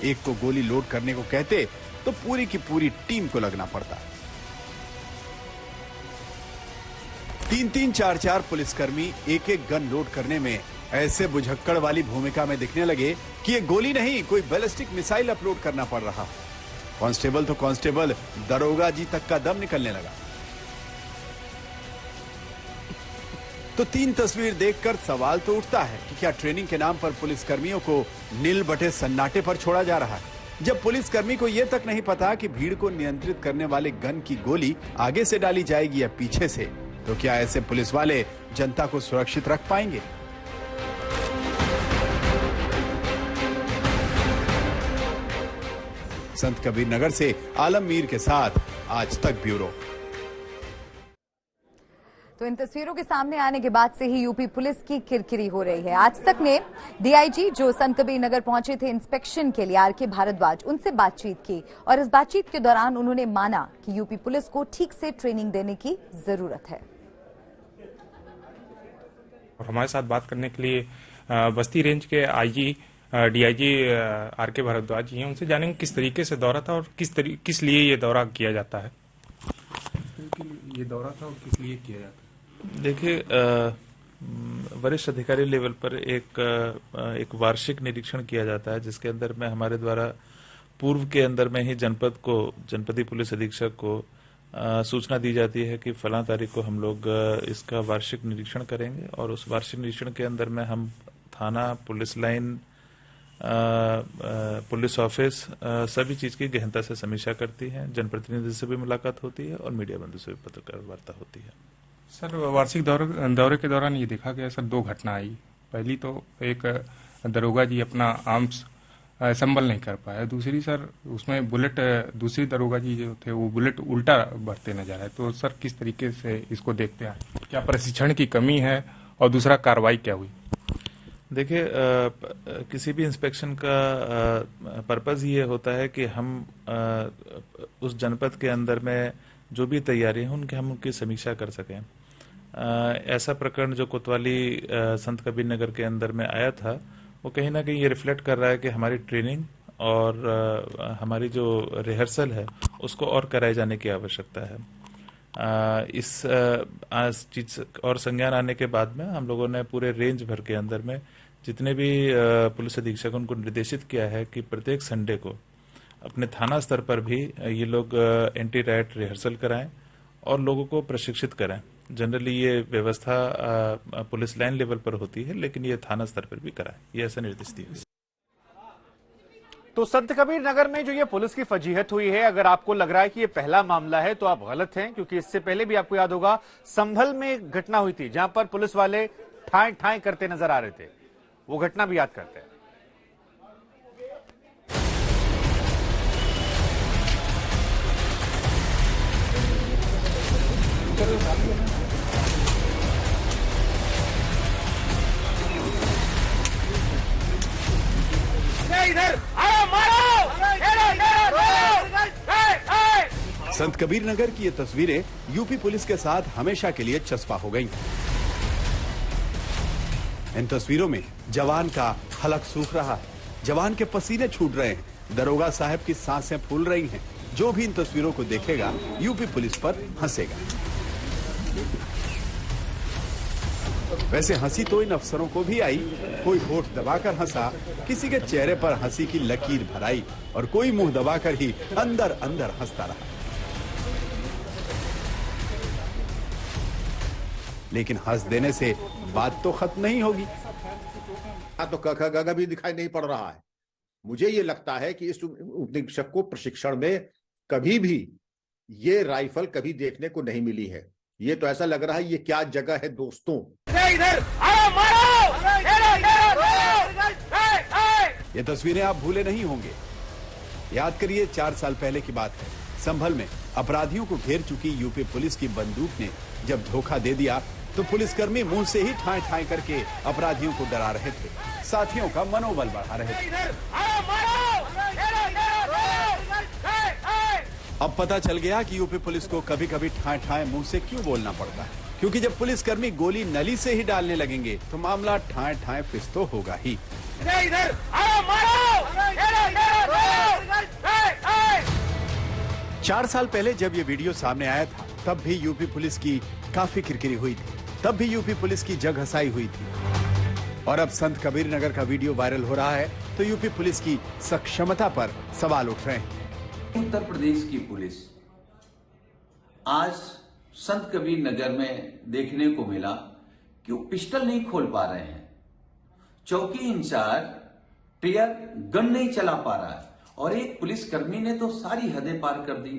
एक को गोली लोड करने को कहते तो पूरी की पूरी टीम को लगना पड़ता। 3-3, 4-4 पुलिसकर्मी एक एक गन लोड करने में ऐसे बुझक्कड़ वाली भूमिका में दिखने लगे कि ये गोली नहीं, कोई बैलिस्टिक मिसाइल अपलोड करना पड़ रहा। कांस्टेबल तो कांस्टेबल, दरोगा जी तक का दम निकलने लगा। तो 3 तस्वीर देखकर सवाल तो उठता है कि क्या ट्रेनिंग के नाम पर पुलिसकर्मियों को नील बटे सन्नाटे पर छोड़ा जा रहा है? जब पुलिसकर्मी को यह तक नहीं पता कि भीड़ को नियंत्रित करने वाले गन की गोली आगे से डाली जाएगी या पीछे से, तो क्या ऐसे पुलिस वाले जनता को सुरक्षित रख पाएंगे? संत कबीर नगर से आलम मीर के साथ आज तक ब्यूरो। तो इन तस्वीरों के सामने आने के बाद से ही यूपी पुलिस की किरकिरी हो रही है। आज तक ने डीआईजी जो संत कबीर नगर पहुंचे थे इंस्पेक्शन के लिए, आर.के. भारद्वाज, उनसे बातचीत की और इस बातचीत के दौरान उन्होंने माना कि यूपी पुलिस को ठीक से ट्रेनिंग देने की जरूरत है। और हमारे साथ बात करने के लिए बस्ती रेंज के आईजी डीआईजी आर.के. भारद्वाज जी हैं। उनसे जानेंगे किस तरीके से दौरा था और किस लिए ये दौरा किया जाता है। ये दौरा था और किस लिए किया जाता है? देखिए, वरिष्ठ अधिकारी लेवल पर एक वार्षिक निरीक्षण किया जाता है, जिसके अंदर में हमारे द्वारा पूर्व के अंदर में ही जनपदी पुलिस अधीक्षक को सूचना दी जाती है कि फलां तारीख को हम लोग इसका वार्षिक निरीक्षण करेंगे। और उस वार्षिक निरीक्षण के अंदर में हम थाना, पुलिस लाइन, पुलिस ऑफिस, सभी चीज की गहनता से समीक्षा करती है। जनप्रतिनिधि से भी मुलाकात होती है और मीडिया बंधु से भी पत्रकार वार्ता होती है। सर, वार्षिक दौरे के दौरान ये देखा गया सर 2 घटना आई। पहली तो एक दरोगा जी अपना आर्म्स संभल नहीं कर पाया, दूसरी सर उसमें बुलेट, दूसरी दरोगा जी जो थे वो बुलेट उल्टा भरते नजर आए। तो सर किस तरीके से इसको देखते हैं? क्या प्रशिक्षण की कमी है और दूसरा कार्रवाई क्या हुई? देखिए, किसी भी इंस्पेक्शन का पर्पज ये होता है कि हम उस जनपद के अंदर में जो भी तैयारी है हम उनकी समीक्षा कर सकें। ऐसा प्रकरण जो कोतवाली संत कबीर नगर के अंदर में आया था, वो कहीं ना कहीं ये रिफ्लेक्ट कर रहा है कि हमारी ट्रेनिंग और हमारी जो रिहर्सल है उसको और कराए जाने की आवश्यकता है। इस चीज और संज्ञान आने के बाद में हम लोगों ने पूरे रेंज भर के अंदर में जितने भी पुलिस अधीक्षक उनको निर्देशित किया है कि प्रत्येक संडे को अपने थाना स्तर पर भी ये लोग एंटी राइट रिहर्सल कराएं और लोगों को प्रशिक्षित करें। जनरली ये व्यवस्था पुलिस लाइन लेवल पर होती है, लेकिन ये थाना स्तर पर भी कराएं, ये ऐसा निर्देश दिया। तो संत कबीर नगर में जो ये पुलिस की फजीहत हुई है, अगर आपको लग रहा है कि ये पहला मामला है तो आप गलत हैं, क्योंकि इससे पहले भी आपको याद होगा संभल में एक घटना हुई थी जहां पर पुलिस वाले ठाए ठाए करते नजर आ रहे थे। वो घटना भी याद करते हैं। इधर संत कबीर नगर की ये तस्वीरें यूपी पुलिस के साथ हमेशा के लिए चस्पा हो गई। इन तस्वीरों में जवान का हलक सूख रहा है, जवान के पसीने छूट रहे हैं, दरोगा साहब की सांसें फूल रही हैं। जो भी इन तस्वीरों को देखेगा यूपी पुलिस पर हंसेगा। वैसे हंसी तो इन अफसरों को भी आई। कोई होठ दबाकर हंसा, किसी के चेहरे पर हंसी की लकीर भराई और कोई मुंह दबाकर ही अंदर अंदर हंसता रहा। लेकिन हंस देने से बात तो खत्म नहीं होगी। तो क ख ग भी दिखाई नहीं पड़ रहा है। मुझे ये लगता है कि इस उपनिरीक्षक को प्रशिक्षण में कभी भी ये राइफल कभी देखने को नहीं मिली है। ये तो ऐसा लग रहा है ये क्या जगह है दोस्तों। इधर आओ, मारो, ये तस्वीरें आप भूले नहीं होंगे। याद करिए 4 साल पहले की बात है। संभल में अपराधियों को घेर चुकी यूपी पुलिस की बंदूक ने जब धोखा दे दिया तो पुलिसकर्मी मुंह से ही ठाए ठाए करके अपराधियों को डरा रहे थे, साथियों का मनोबल बढ़ा रहे थे। अब पता चल गया कि यूपी पुलिस को कभी कभी ठाए ठाए मुंह से क्यों बोलना पड़ता है, क्योंकि जब पुलिसकर्मी गोली नली से ही डालने लगेंगे तो मामला ठाए ठाए फिस तो होगा ही। 4 साल पहले जब ये वीडियो सामने आया था तब भी यूपी पुलिस की काफी किरकिरी हुई थी, तब भी यूपी पुलिस की जग हसाई हुई थी। और अब संत कबीर नगर का वीडियो वायरल हो रहा है तो यूपी पुलिस की सक्षमता पर सवाल उठ रहे हैं। उत्तर प्रदेश की पुलिस आज संत कबीर नगर में देखने को मिला कि वो पिस्टल नहीं खोल पा रहे हैं, चौकी इंचार्ज टीयर गन नहीं चला पा रहा है और एक पुलिसकर्मी ने तो सारी हदें पार कर दी,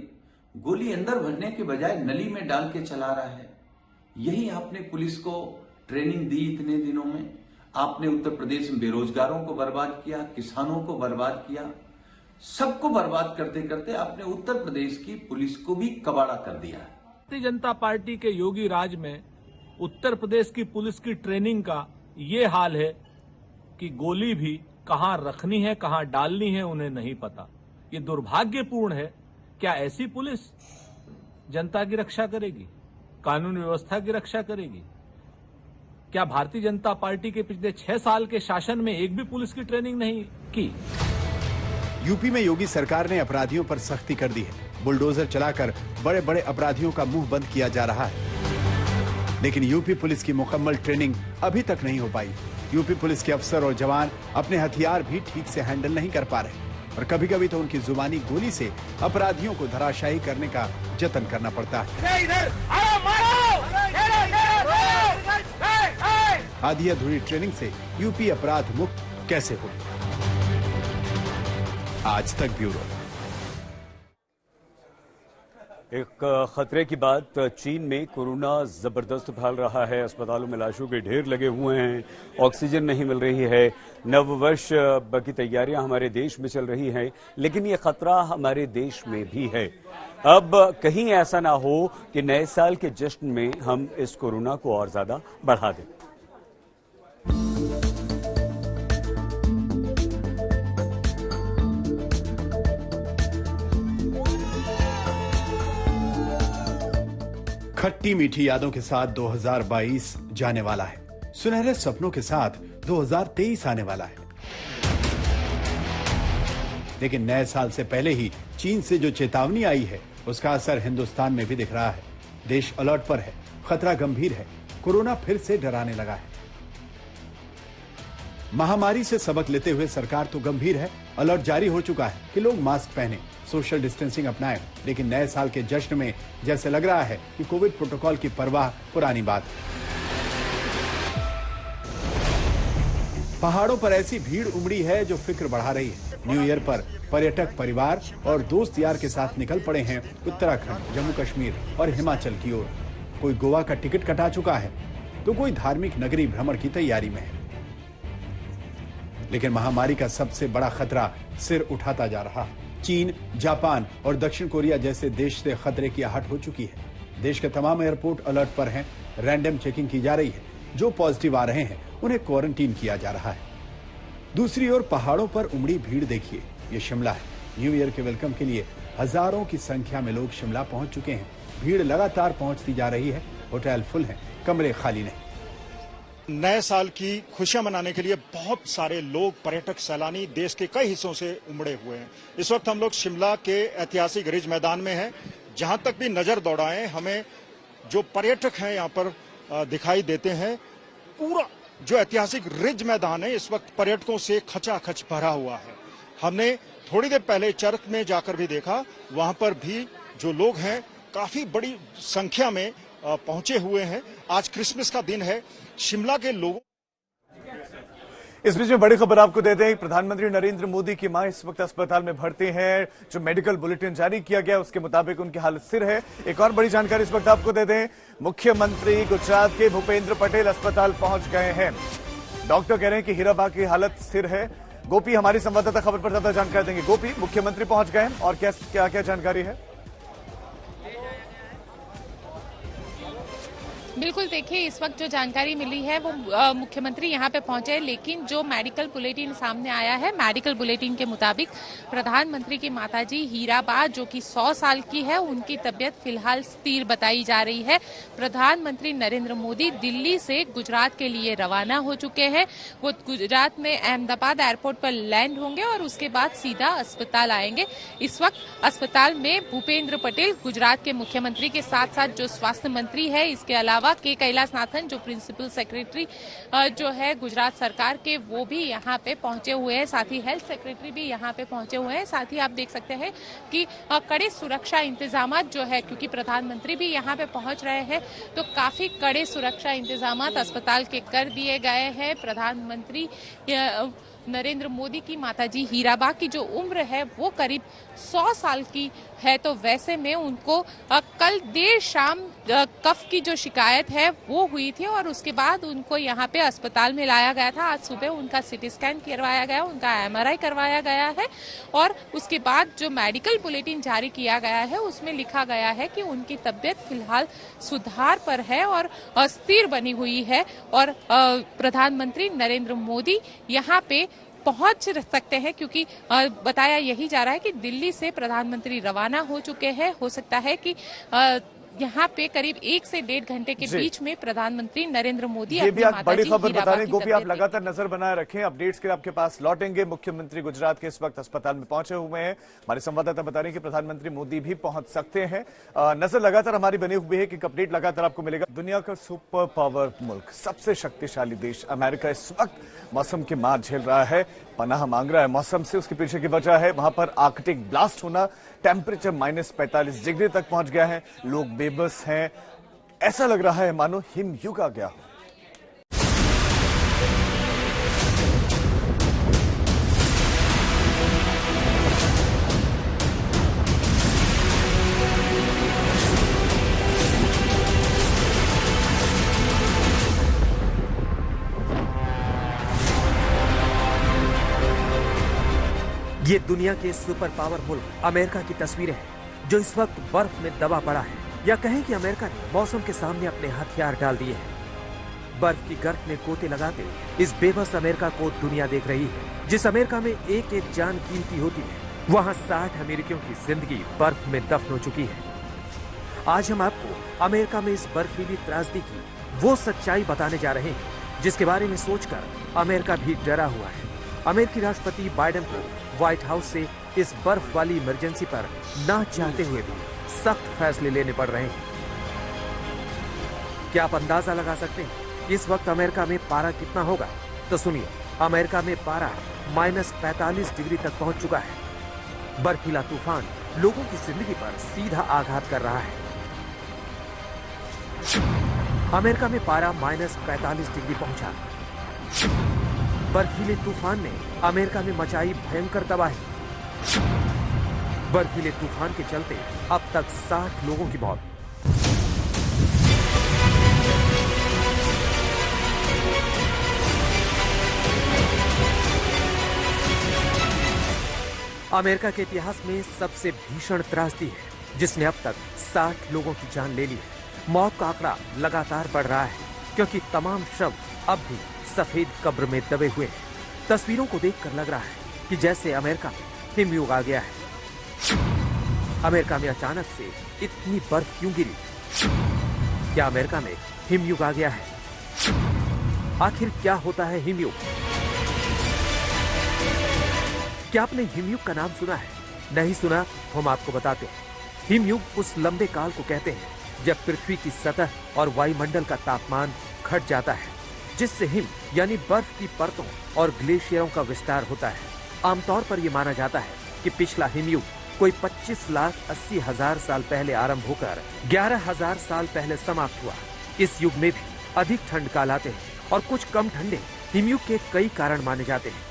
गोली अंदर भरने के बजाय नली में डाल के चला रहा है। यही आपने पुलिस को ट्रेनिंग दी इतने दिनों में। आपने उत्तर प्रदेश में बेरोजगारों को बर्बाद किया, किसानों को बर्बाद किया, सबको बर्बाद करते करते आपने उत्तर प्रदेश की पुलिस को भी कबाड़ा कर दिया। भारतीय जनता पार्टी के योगी राज में उत्तर प्रदेश की पुलिस की ट्रेनिंग का ये हाल है कि गोली भी कहां रखनी है, कहां डालनी है, उन्हें नहीं पता। ये दुर्भाग्यपूर्ण है। क्या ऐसी पुलिस जनता की रक्षा करेगी, कानून व्यवस्था की रक्षा करेगी? क्या भारतीय जनता पार्टी के पिछले 6 साल के शासन में एक भी पुलिस की ट्रेनिंग नहीं की? यूपी में योगी सरकार ने अपराधियों पर सख्ती कर दी है। बुलडोजर चलाकर बड़े बड़े अपराधियों का मुंह बंद किया जा रहा है। लेकिन यूपी पुलिस की मुकम्मल ट्रेनिंग अभी तक नहीं हो पाई। यूपी पुलिस के अफसर और जवान अपने हथियार भी ठीक से हैंडल नहीं कर पा रहे और कभी कभी तो उनकी जुबानी गोली से अपराधियों को धराशायी करने का जतन करना पड़ता है। आधी अधूरी ट्रेनिंग से यूपी अपराध मुक्त कैसे हो? आज तक ब्यूरो। एक खतरे की बात, चीन में कोरोना जबरदस्त फैल रहा है। अस्पतालों में लाशों के ढेर लगे हुए हैं, ऑक्सीजन नहीं मिल रही है। नववर्ष की तैयारियां हमारे देश में चल रही हैं, लेकिन ये खतरा हमारे देश में भी है। अब कहीं ऐसा ना हो कि नए साल के जश्न में हम इस कोरोना को और ज्यादा बढ़ा दें। खट्टी मीठी यादों के साथ 2022 जाने वाला है, सुनहरे सपनों के साथ 2023 आने वाला है। लेकिन नए साल से पहले ही चीन से जो चेतावनी आई है उसका असर हिंदुस्तान में भी दिख रहा है। देश अलर्ट पर है, खतरा गंभीर है, कोरोना फिर से डराने लगा है। महामारी से सबक लेते हुए सरकार तो गंभीर है, अलर्ट जारी हो चुका है कि लोग मास्क पहने, सोशल डिस्टेंसिंग अपनाएं। लेकिन नए साल के जश्न में जैसे लग रहा है कि कोविड प्रोटोकॉल की परवाह पुरानी बात है। पहाड़ों पर ऐसी भीड़ उमड़ी है जो फिक्र बढ़ा रही है। न्यू ईयर पर पर्यटक परिवार और दोस्त यार के साथ निकल पड़े हैं उत्तराखंड, जम्मू कश्मीर और हिमाचल की ओर। कोई गोवा का टिकट कटा चुका है तो कोई धार्मिक नगरी भ्रमण की तैयारी में है। लेकिन महामारी का सबसे बड़ा खतरा सिर उठाता जा रहा है। चीन, जापान और दक्षिण कोरिया जैसे देश से खतरे की आहट हो चुकी है। देश के तमाम एयरपोर्ट अलर्ट पर हैं, रैंडम चेकिंग की जा रही है। जो पॉजिटिव आ रहे हैं उन्हें क्वारंटीन किया जा रहा है। दूसरी ओर पहाड़ों पर उमड़ी भीड़ देखिए, ये शिमला है। न्यू ईयर के वेलकम के लिए हजारों की संख्या में लोग शिमला पहुंच चुके हैं। भीड़ लगातार पहुंचती जा रही है, होटल फुल है, कमरे खाली नहीं। नए साल की खुशियां मनाने के लिए बहुत सारे लोग, पर्यटक, सैलानी देश के कई हिस्सों से उमड़े हुए हैं। इस वक्त हम लोग शिमला के ऐतिहासिक रिज मैदान में हैं। जहां तक भी नजर दौड़ाएं, हमें जो पर्यटक हैं यहाँ पर दिखाई देते हैं। पूरा जो ऐतिहासिक रिज मैदान है इस वक्त पर्यटकों से खचाखच भरा हुआ है। हमने थोड़ी देर पहले चर्च में जाकर भी देखा, वहां पर भी जो लोग हैं काफी बड़ी संख्या में पहुंचे हुए हैं। आज क्रिसमस का दिन है। शिमला के लोगों इस बीच में बड़ी खबर आपको दे दें, प्रधानमंत्री नरेंद्र मोदी की मां इस वक्त अस्पताल में भर्ती हैं। जो मेडिकल बुलेटिन जारी किया गया उसके मुताबिक उनकी हालत स्थिर है। एक और बड़ी जानकारी इस वक्त आपको दे दें, मुख्यमंत्री गुजरात के भूपेंद्र पटेल अस्पताल पहुंच गए हैं। डॉक्टर कह रहे हैं कि हीराबा की हालत स्थिर है। गोपी हमारी संवाददाता खबर पर ज्यादा जानकारी देंगे। गोपी, मुख्यमंत्री पहुंच गए हैं और क्या क्या जानकारी है? बिल्कुल, देखिए इस वक्त जो जानकारी मिली है वो मुख्यमंत्री यहाँ पे पहुंचे हैं, लेकिन जो मेडिकल बुलेटिन सामने आया है, मेडिकल बुलेटिन के मुताबिक प्रधानमंत्री की माताजी हीराबा जो कि 100 साल की है, उनकी तबीयत फिलहाल स्थिर बताई जा रही है। प्रधानमंत्री नरेंद्र मोदी दिल्ली से गुजरात के लिए रवाना हो चुके हैं। वो गुजरात में अहमदाबाद एयरपोर्ट पर लैंड होंगे और उसके बाद सीधा अस्पताल आएंगे। इस वक्त अस्पताल में भूपेंद्र पटेल, गुजरात के मुख्यमंत्री के साथ साथ जो स्वास्थ्य मंत्री है, इसके अलावा के कैलाशनाथन जो प्रिंसिपल सेक्रेटरी जो है गुजरात सरकार के, वो भी यहाँ पे पहुंचे हुए हैं। साथ ही हेल्थ सेक्रेटरी भी यहाँ पे पहुंचे हुए हैं। साथ ही आप देख सकते हैं कि कड़े सुरक्षा इंतजाम जो है, क्योंकि प्रधानमंत्री भी यहाँ पे पहुंच रहे हैं तो काफी कड़े सुरक्षा इंतजाम अस्पताल के कर दिए गए हैं। प्रधानमंत्री नरेंद्र मोदी की माताजी हीराबा की जो उम्र है वो करीब 100 साल की है, तो वैसे में उनको कल देर शाम कफ की जो शिकायत है वो हुई थी और उसके बाद उनको यहाँ पे अस्पताल में लाया गया था। आज सुबह उनका सीटी स्कैन करवाया गया, उनका एमआरआई करवाया गया है और उसके बाद जो मेडिकल बुलेटिन जारी किया गया है उसमें लिखा गया है कि उनकी तबीयत फिलहाल सुधार पर है और स्थिर बनी हुई है और प्रधानमंत्री नरेंद्र मोदी यहाँ पे पहुंच सकते हैं, क्योंकि बताया यही जा रहा है कि दिल्ली से प्रधानमंत्री रवाना हो चुके हैं। हो सकता है कि यहाँ पे करीब 1 से 1.5 घंटे के बीच में प्रधानमंत्री नरेंद्र मोदी ये भी आप बड़ी खबर बता रहे हैं। गोपी, आप लगातार नजर बनाए रखें, अपडेट्स के आपके पास लौटेंगे। मुख्यमंत्री गुजरात के इस वक्त अस्पताल में पहुंचे हुए हैं। हमारे संवाददाता बता रहे हैं कि प्रधानमंत्री मोदी भी पहुंच सकते हैं। नजर लगातार हमारी बनी हुई है कि अपडेट लगातार आपको मिलेगा। दुनिया का सुपर पावर मुल्क, सबसे शक्तिशाली देश अमेरिका इस वक्त मौसम की मार झेल रहा है, पनाह मांग रहा है मौसम से। उसके पीछे की वजह है वहां पर आर्कटिक ब्लास्ट होना। टेम्परेचर -45 डिग्री तक पहुंच गया है। लोग बेबस हैं, ऐसा लग रहा है मानो हिमयुग आ गया हो। ये दुनिया के सुपर पावर मुल्क अमेरिका की तस्वीरें हैं जो इस वक्त बर्फ में दबा पड़ा है, या कहें कि अमेरिका ने मौसम के सामने अपने हथियार डाल दिए हैं। बर्फ की गर्त में गोते लगाते इस बेबस अमेरिका को दुनिया देख रही है। जिस अमेरिका में एक एक जान कीमती होती है, वहाँ 60 अमेरिकियों की जिंदगी बर्फ में दफन हो चुकी है। आज हम आपको अमेरिका में इस बर्फीली त्रासदी की वो सच्चाई बताने जा रहे हैं जिसके बारे में सोचकर अमेरिका भी डरा हुआ है। अमेरिकी राष्ट्रपति बाइडेन को व्हाइट हाउस से इस बर्फ वाली इमरजेंसी पर ना चाहते हुए भी सख्त फैसले लेने पड़ रहे हैं। क्या आप अंदाजा लगा सकते हैं इस वक्त अमेरिका में पारा कितना होगा? तो सुनिए, अमेरिका में पारा -45 डिग्री तक पहुंच चुका है। बर्फीला तूफान लोगों की जिंदगी पर सीधा आघात कर रहा है। अमेरिका में पारा -45 डिग्री पहुंचा। बर्फीले तूफान ने अमेरिका में मचाई भयंकर तबाही। बर्फीले तूफान के चलते अब तक 60 लोगों की मौत। अमेरिका के इतिहास में सबसे भीषण त्रासदी है जिसने अब तक 60 लोगों की जान ले ली है। मौत का आंकड़ा लगातार बढ़ रहा है क्योंकि तमाम शव अब भी सफेद कब्र में दबे हुए हैं। तस्वीरों को देखकर लग रहा है कि जैसे अमेरिका में हिमयुग आ गया है। अमेरिका में अचानक से इतनी बर्फ क्यों गिरी? क्या अमेरिका में हिमयुग आ गया है? आखिर क्या होता है हिमयुग? क्या आपने हिमयुग का नाम सुना है? नहीं सुना तो हम आपको बताते हैं। हिमयुग उस लंबे काल को कहते हैं जब पृथ्वी की सतह और वायुमंडल का तापमान घट जाता है, जिससे हिम यानी बर्फ की परतों और ग्लेशियरों का विस्तार होता है। आमतौर पर यह माना जाता है कि पिछला हिमयुग कोई 25,80,000 साल पहले आरंभ होकर 11,000 साल पहले समाप्त हुआ। इस युग में भी अधिक ठंड काल आते हैं और कुछ कम ठंडे हिमयुग के कई कारण माने जाते हैं,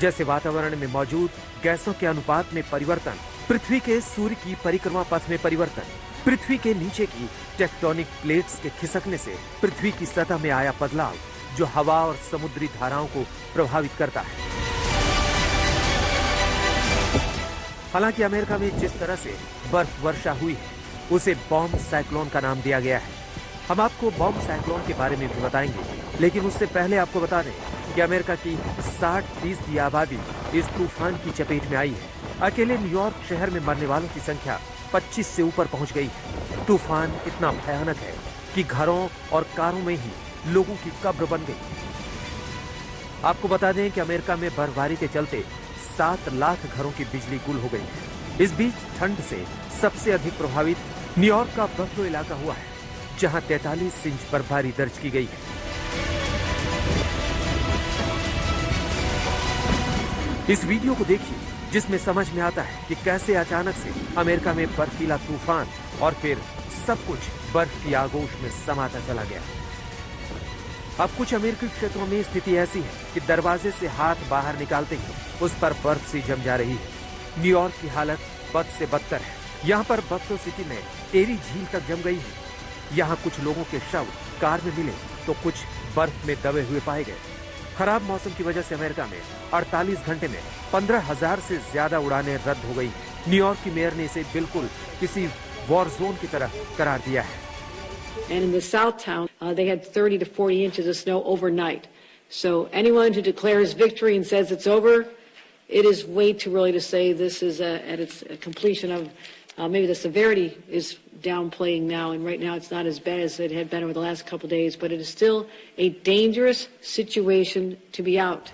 जैसे वातावरण में मौजूद गैसों के अनुपात में परिवर्तन, पृथ्वी के सूर्य की परिक्रमा पथ में परिवर्तन, पृथ्वी के नीचे की टेक्टोनिक प्लेट्स के खिसकने से पृथ्वी की सतह में आया बदलाव, जो हवा और समुद्री धाराओं को प्रभावित करता है। हालांकि अमेरिका में जिस तरह से बर्फ वर्षा हुई है, उसे बॉम्ब साइक्लोन का नाम दिया गया है। हम आपको बॉम्ब साइक्लोन के बारे में भी बताएंगे, लेकिन उससे पहले आपको बता दें कि अमेरिका की 60% आबादी इस तूफान की चपेट में आई है। अकेले न्यूयॉर्क शहर में मरने वालों की संख्या 25 से ऊपर पहुंच गई है। तूफान इतना भयानक है कि घरों और कारों में ही लोगों की कब्र बन गई। आपको बता दें कि अमेरिका में बर्फबारी के चलते 7 लाख घरों की बिजली गुल हो गई है। इस बीच ठंड से सबसे अधिक प्रभावित न्यूयॉर्क का बफलो इलाका हुआ है, जहां 43 इंच बर्फबारी दर्ज की गई है। इस वीडियो को देखिए, जिसमें समझ में आता है कि कैसे अचानक से अमेरिका में बर्फीला तूफान और फिर सब कुछ बर्फ की आगोश में समाता चला गया। अब कुछ अमेरिकी क्षेत्रों में स्थिति ऐसी है कि दरवाजे से हाथ बाहर निकालते ही उस पर बर्फ सी जम जा रही है। न्यूयॉर्क की हालत बद से बदतर है। यहाँ पर बफलो सिटी में एरी झील तक जम गई है। यहाँ कुछ लोगों के शव कार में मिले तो कुछ बर्फ में दबे हुए पाए गए। खराब मौसम की वजह से अमेरिका में 48 घंटे में 15,000 से ज्यादा उड़ानें रद्द हो गई। न्यूयॉर्क की मेयर ने इसे बिल्कुल किसी वॉर जोन की तरह करार दिया है। And in the South Town, they had 30 to 40 inches of snow overnight. So anyone who declares victory and says it's over, it is way too early to say this is at its completion of, maybe the severity is downplaying now, and right now it's not as bad as it had been over the last couple of days, but it is still a dangerous situation to be out.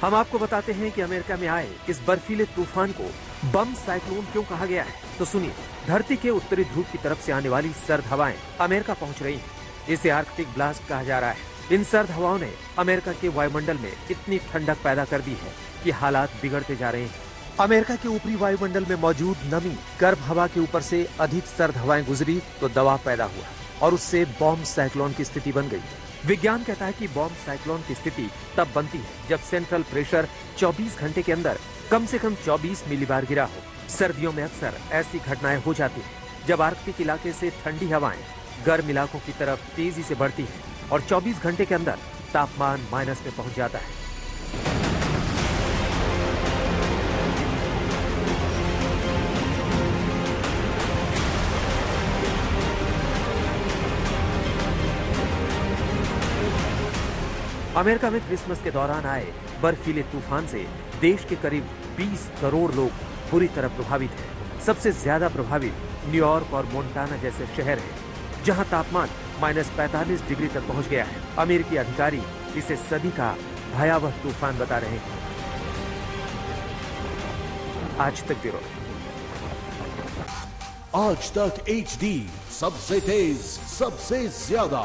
हम आपको बताते हैं कि अमेरिका में आए इस बर्फीले तूफान को बम साइक्लोन क्यों कहा गया है। तो सुनिए, धरती के उत्तरी ध्रुव की तरफ से आने वाली सर्द हवाएं अमेरिका पहुंच रही हैं। इसे आर्कटिक ब्लास्ट कहा जा रहा है। इन सर्द हवाओं ने अमेरिका के वायुमंडल में इतनी ठंडक पैदा कर दी है कि हालात बिगड़ते जा रहे हैं। अमेरिका के ऊपरी वायुमंडल में मौजूद नमी गर्म हवा के ऊपर से अधिक सर्द हवाएं गुजरी तो दबाव पैदा हुआ और उससे बॉम्ब साइक्लोन की स्थिति बन गई। विज्ञान कहता है कि बॉम्ब साइक्लोन की स्थिति तब बनती है जब सेंट्रल प्रेशर 24 घंटे के अंदर कम से कम 24 मिलीबार गिरा हो। सर्दियों में अक्सर ऐसी घटनाएं हो जाती हैं जब आर्कटिक इलाके से ठंडी हवाएं गर्म इलाकों की तरफ तेजी से बढ़ती हैं और 24 घंटे के अंदर तापमान माइनस में पहुंच जाता है। अमेरिका में क्रिसमस के दौरान आए बर्फीले तूफान से देश के करीब 20 करोड़ लोग बुरी तरह प्रभावित हैं। सबसे ज्यादा प्रभावित न्यूयॉर्क और मोंटाना जैसे शहर हैं, जहां तापमान -45 डिग्री तक पहुंच गया है। अमेरिकी अधिकारी इसे सदी का भयावह तूफान बता रहे हैं। आज तक ब्यूरो। आज तक HD, सबसे तेज, सबसे ज्यादा।